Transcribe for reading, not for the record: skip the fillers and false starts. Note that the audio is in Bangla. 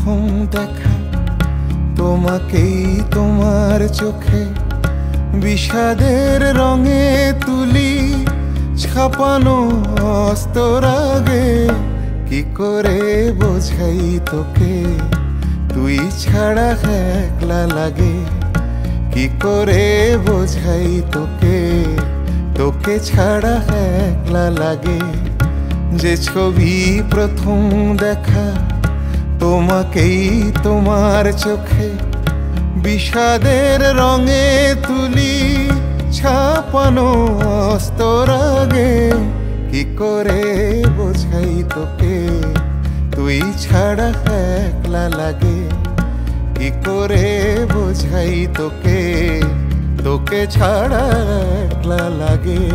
প্রথম দেখা তোমাকেই তোমার চোখে বিষাদের রঙে তুলি ছাপানো অস্তরাগে। কি করে বোঝাই তোকে তুই ছাড়া একলা লাগে। কি করে বোঝাই তোকে তোকে ছাড়া একলা লাগে। যে ছবি প্রথম দেখা তোমাকেই তোমার চোখে বিষাদের রঙে তুলি ছাপানো অস্তরাগে। কি করে বোঝাই তোকে তুই ছাড়া একলা লাগে। কি করে বোঝাই তোকে তোকে ছাড়া একলা লাগে।